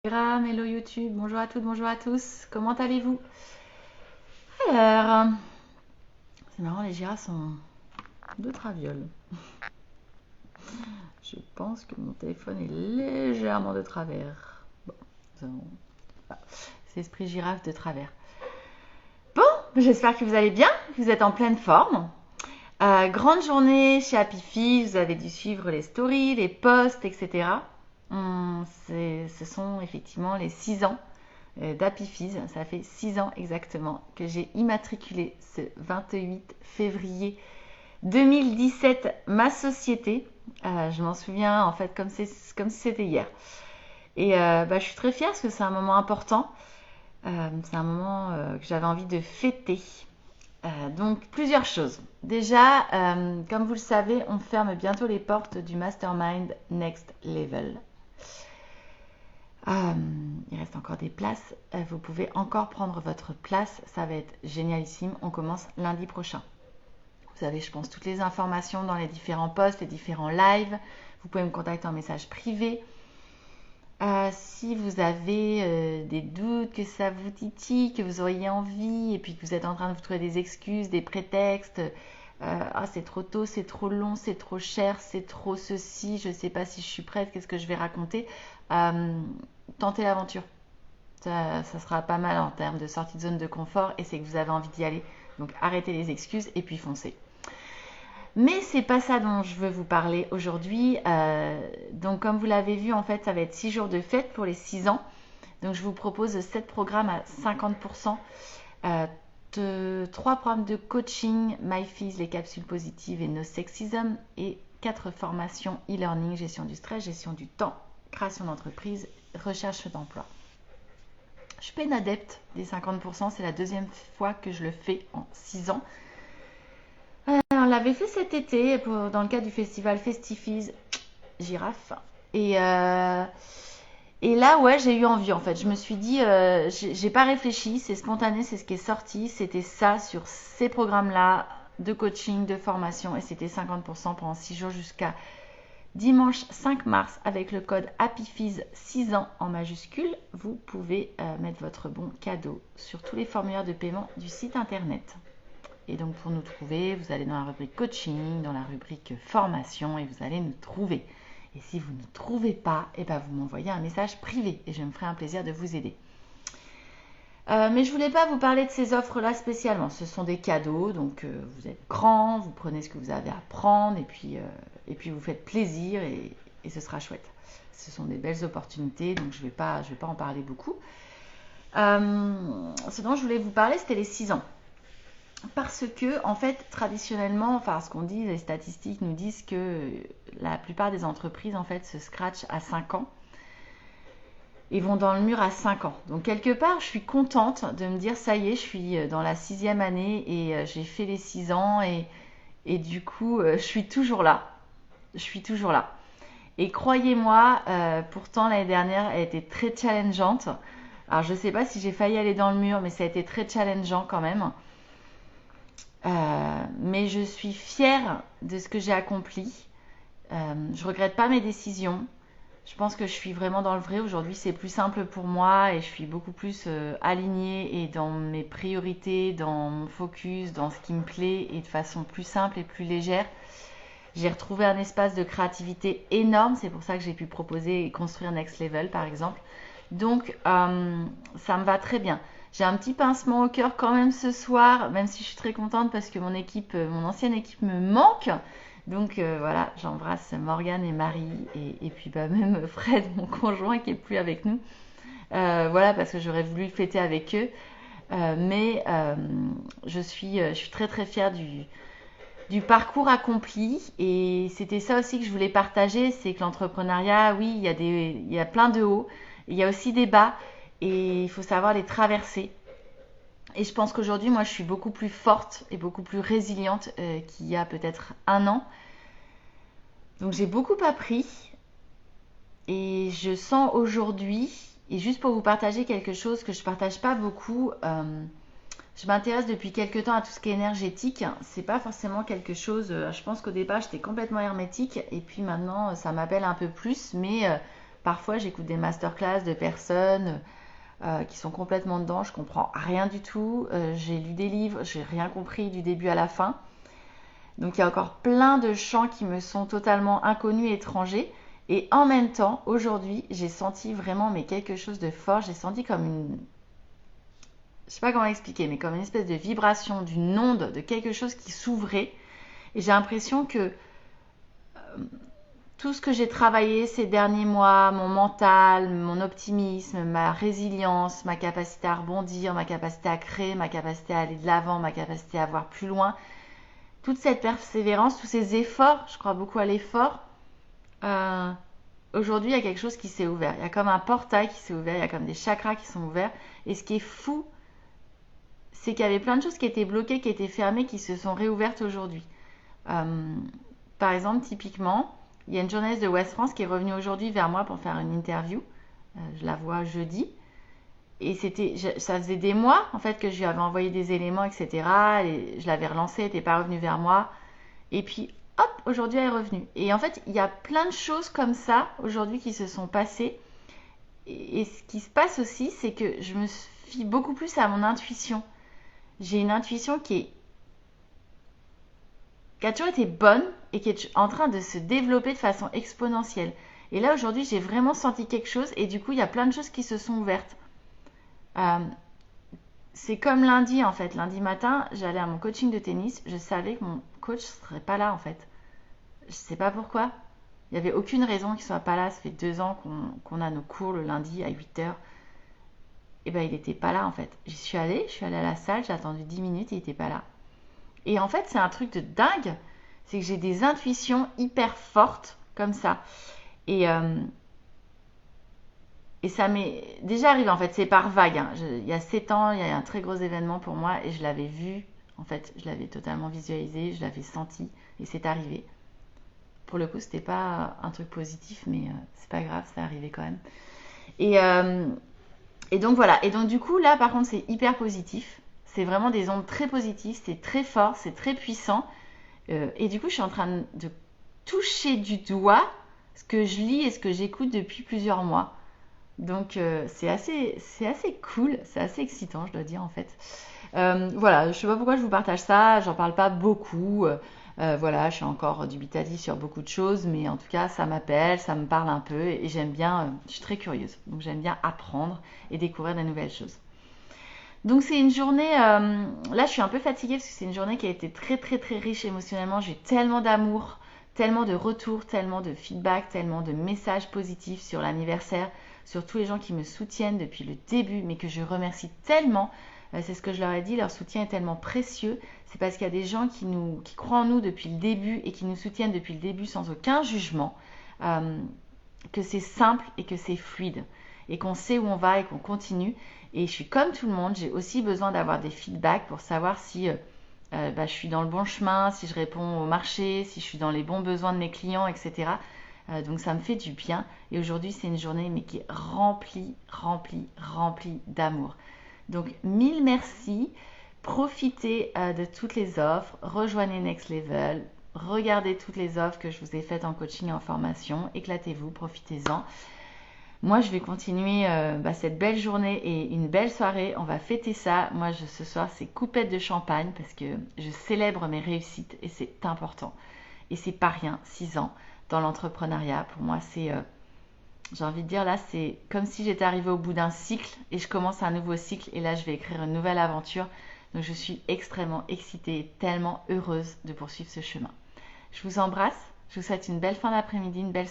Instagram, hello YouTube, bonjour à toutes, bonjour à tous, comment allez-vous? Alors, c'est marrant, les girafes sont de traviole. Je pense que mon téléphone est légèrement de travers. Bon, c'est esprit girafe de travers. Bon, j'espère que vous allez bien, que vous êtes en pleine forme. Grande journée chez Happy Fizz, vous avez dû suivre les stories, les posts, etc. Ce sont effectivement les 6 ans d'Happy Fizz. Ça fait 6 ans exactement que j'ai immatriculé ce 28 février 2017 ma société. Je m'en souviens en fait comme si c'était hier. Et je suis très fière parce que c'est un moment important. C'est un moment que j'avais envie de fêter. Donc plusieurs choses. Déjà, comme vous le savez, on ferme bientôt les portes du Mastermind Next Level. Il reste encore des places. Vous pouvez encore prendre votre place. Ça va être génialissime. On commence lundi prochain. Vous avez, je pense, toutes les informations dans les différents posts, les différents lives. Vous pouvez me contacter en message privé. Si vous avez des doutes, que ça vous titille, que vous auriez envie, et puis que vous êtes en train de vous trouver des excuses, des prétextes, c'est trop tôt, c'est trop long, c'est trop cher, c'est trop ceci, je ne sais pas si je suis prête, qu'est-ce que je vais raconter, tentez l'aventure. Ça sera pas mal en termes de sortie de zone de confort, et c'est que vous avez envie d'y aller. Donc arrêtez les excuses et puis foncez. Mais c'est pas ça dont je veux vous parler aujourd'hui. Donc comme vous l'avez vu, en fait, ça va être 6 jours de fête pour les 6 ans. Donc je vous propose 7 programmes à 50%. 3 programmes de coaching, MyFizz, les capsules positives et No Sexism. Et 4 formations e-learning, gestion du stress, gestion du temps, création d'entreprise, recherche d'emploi. Je suis pas une adepte des 50%. C'est la deuxième fois que je le fais en 6 ans. On l'avait fait cet été dans le cadre du festival Festifizz Girafe. Et là, ouais, j'ai eu envie en fait. Je me suis dit, j'ai pas réfléchi, c'est spontané, c'est ce qui est sorti. C'était ça sur ces programmes-là de coaching, de formation. Et c'était 50% pendant 6 jours jusqu'à dimanche 5 mars avec le code HAPPYFIZZ 6 ans en majuscule. Vous pouvez mettre votre bon cadeau sur tous les formulaires de paiement du site internet. Et donc pour nous trouver, vous allez dans la rubrique coaching, dans la rubrique formation et vous allez nous trouver. Et si vous ne trouvez pas, vous m'envoyez un message privé et je me ferai un plaisir de vous aider. Mais je ne voulais pas vous parler de ces offres-là spécialement. Ce sont des cadeaux, donc vous êtes grand, vous prenez ce que vous avez à prendre et puis vous faites plaisir et ce sera chouette. Ce sont des belles opportunités, donc je vais pas en parler beaucoup. Ce dont je voulais vous parler, c'était les 6 ans. Parce que, en fait, traditionnellement, enfin, ce qu'on dit, les statistiques nous disent que la plupart des entreprises, en fait, se scratchent à 5 ans et vont dans le mur à 5 ans. Donc, quelque part, je suis contente de me dire, ça y est, je suis dans la 6e année et j'ai fait les 6 ans et du coup, je suis toujours là. Je suis toujours là. Et croyez-moi, pourtant, l'année dernière, elle était très challengeante. Alors, je ne sais pas si j'ai failli aller dans le mur, mais ça a été très challengeant quand même. Mais je suis fière de ce que j'ai accompli. Je regrette pas mes décisions. Je pense que je suis vraiment dans le vrai. Aujourd'hui, c'est plus simple pour moi et je suis beaucoup plus alignée et dans mes priorités, dans mon focus, dans ce qui me plaît et de façon plus simple et plus légère. J'ai retrouvé un espace de créativité énorme. C'est pour ça que j'ai pu proposer et construire Next Level, par exemple. Donc, ça me va très bien. J'ai un petit pincement au cœur quand même ce soir, même si je suis très contente parce que mon ancienne équipe me manque. Donc voilà, j'embrasse Morgane et Marie et puis même Fred, mon conjoint qui est plus avec nous. Voilà, parce que j'aurais voulu le fêter avec eux. Mais je suis très très fière du parcours accompli et c'était ça aussi que je voulais partager, c'est que l'entrepreneuriat, oui, il y a plein de hauts, il y a aussi des bas et il faut savoir les traverser. Et je pense qu'aujourd'hui, moi, je suis beaucoup plus forte et beaucoup plus résiliente qu'il y a peut-être un an. Donc j'ai beaucoup appris et je sens aujourd'hui, et juste pour vous partager quelque chose que je ne partage pas beaucoup, je m'intéresse depuis quelques temps à tout ce qui est énergétique. C'est pas forcément quelque chose. Je pense qu'au départ j'étais complètement hermétique et puis maintenant ça m'appelle un peu plus. Mais Parfois, j'écoute des masterclass de personnes qui sont complètement dedans, je comprends rien du tout. J'ai lu des livres, j'ai rien compris du début à la fin. Donc il y a encore plein de champs qui me sont totalement inconnus et étrangers. Et en même temps, aujourd'hui, j'ai senti vraiment mais quelque chose de fort. J'ai senti comme une... Je sais pas comment expliquer, mais comme une espèce de vibration, d'une onde, de quelque chose qui s'ouvrait. Et j'ai l'impression que tout ce que j'ai travaillé ces derniers mois, mon mental, mon optimisme, ma résilience, ma capacité à rebondir, ma capacité à créer, ma capacité à aller de l'avant, ma capacité à voir plus loin, toute cette persévérance, tous ces efforts, je crois beaucoup à l'effort, aujourd'hui il y a quelque chose qui s'est ouvert. Il y a comme un portail qui s'est ouvert, il y a comme des chakras qui sont ouverts. Et ce qui est fou, c'est qu'il y avait plein de choses qui étaient bloquées, qui étaient fermées, qui se sont réouvertes aujourd'hui. Par exemple, typiquement, il y a une journaliste de Ouest France qui est revenue aujourd'hui vers moi pour faire une interview. Je la vois jeudi. Et ça faisait des mois en fait que je lui avais envoyé des éléments, etc. Et je l'avais relancée, elle n'était pas revenue vers moi. Et puis, hop, aujourd'hui elle est revenue. Et en fait, il y a plein de choses comme ça aujourd'hui qui se sont passées. Et ce qui se passe aussi, c'est que je me fie beaucoup plus à mon intuition. J'ai une intuition qui a toujours été bonne et qui est en train de se développer de façon exponentielle. Et là, aujourd'hui, j'ai vraiment senti quelque chose et du coup, il y a plein de choses qui se sont ouvertes. C'est comme lundi, en fait. Lundi matin, j'allais à mon coaching de tennis. Je savais que mon coach ne serait pas là, en fait. Je ne sais pas pourquoi. Il n'y avait aucune raison qu'il ne soit pas là. Ça fait 2 ans qu'on a nos cours le lundi à 8h. Et ben, il n'était pas là, en fait. Je suis allée à la salle, j'ai attendu 10 minutes et il n'était pas là. Et en fait, c'est un truc de dingue. C'est que j'ai des intuitions hyper fortes, comme ça. Et ça m'est déjà arrivé, en fait. C'est par vague. Hein. Il y a 7 ans, il y a un très gros événement pour moi. Et je l'avais vu. En fait, je l'avais totalement visualisé. Je l'avais senti. Et c'est arrivé. Pour le coup, c'était pas un truc positif. Mais c'est pas grave, c'est arrivé quand même. Et donc, voilà. Et donc, du coup, là, par contre, c'est hyper positif. C'est vraiment des ondes très positives, c'est très fort, c'est très puissant. Et du coup, je suis en train de toucher du doigt ce que je lis et ce que j'écoute depuis plusieurs mois. Donc, c'est assez cool, c'est assez excitant, je dois dire, en fait. Voilà, je ne sais pas pourquoi je vous partage ça, j'en parle pas beaucoup. Voilà, je suis encore dubitative sur beaucoup de choses, mais en tout cas, ça m'appelle, ça me parle un peu et j'aime bien, je suis très curieuse. Donc, j'aime bien apprendre et découvrir de nouvelles choses. Donc c'est une journée, là je suis un peu fatiguée parce que c'est une journée qui a été très très très riche émotionnellement. J'ai eu tellement d'amour, tellement de retours, tellement de feedback, tellement de messages positifs sur l'anniversaire, sur tous les gens qui me soutiennent depuis le début, mais que je remercie tellement. C'est ce que je leur ai dit, leur soutien est tellement précieux. C'est parce qu'il y a des gens qui croient en nous depuis le début et qui nous soutiennent depuis le début sans aucun jugement, que c'est simple et que c'est fluide et qu'on sait où on va et qu'on continue. Et je suis comme tout le monde, j'ai aussi besoin d'avoir des feedbacks pour savoir si je suis dans le bon chemin, si je réponds au marché, si je suis dans les bons besoins de mes clients, etc. Donc ça me fait du bien. Et aujourd'hui, c'est une journée mais qui est remplie d'amour. Donc 1000 merci. Profitez de toutes les offres. Rejoignez Next Level. Regardez toutes les offres que je vous ai faites en coaching et en formation. Éclatez-vous, profitez-en. Moi, je vais continuer cette belle journée et une belle soirée. On va fêter ça. Moi, ce soir, c'est coupette de champagne parce que je célèbre mes réussites et c'est important. Et c'est pas rien, 6 ans dans l'entrepreneuriat. Pour moi, c'est, j'ai envie de dire, là, c'est comme si j'étais arrivée au bout d'un cycle et je commence un nouveau cycle. Et là, je vais écrire une nouvelle aventure. Donc, je suis extrêmement excitée et tellement heureuse de poursuivre ce chemin. Je vous embrasse. Je vous souhaite une belle fin d'après-midi, une belle